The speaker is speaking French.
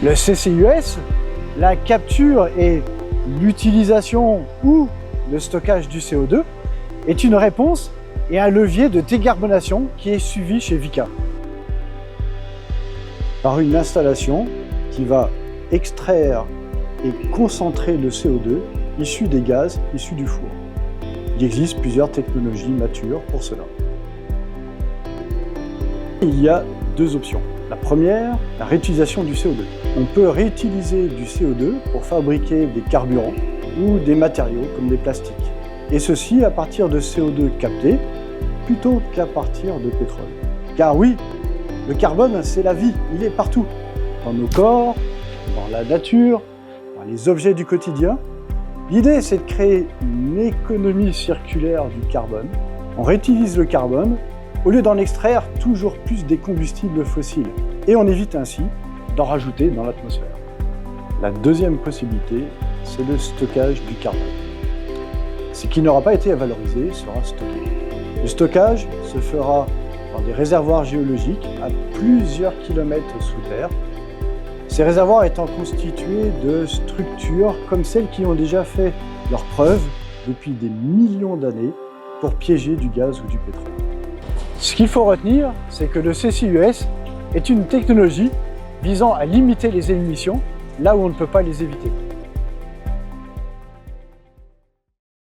Le CCUS, la capture et l'utilisation ou le stockage du CO2, est une réponse et un levier de décarbonation qui est suivi chez Vicat par une installation qui va extraire et concentrer le CO2 issu des gaz issus du four. Il existe plusieurs technologies matures pour cela. Il y a deux options. La première, la réutilisation du CO2. On peut réutiliser du CO2 pour fabriquer des carburants ou des matériaux comme des plastiques. Et ceci à partir de CO2 capté plutôt qu'à partir de pétrole. Car oui, le carbone, c'est la vie, il est partout. Dans nos corps, dans la nature, dans les objets du quotidien. L'idée, c'est de créer une économie circulaire du carbone. On réutilise le carbone au lieu d'en extraire toujours plus des combustibles fossiles. Et on évite ainsi d'en rajouter dans l'atmosphère. La deuxième possibilité, c'est le stockage du carbone. Ce qui n'aura pas été valorisé sera stocké. Le stockage se fera dans des réservoirs géologiques à plusieurs kilomètres sous terre. Ces réservoirs étant constitués de structures comme celles qui ont déjà fait leurs preuves depuis des millions d'années pour piéger du gaz ou du pétrole. Ce qu'il faut retenir, c'est que le CCUS est une technologie visant à limiter les émissions là où on ne peut pas les éviter.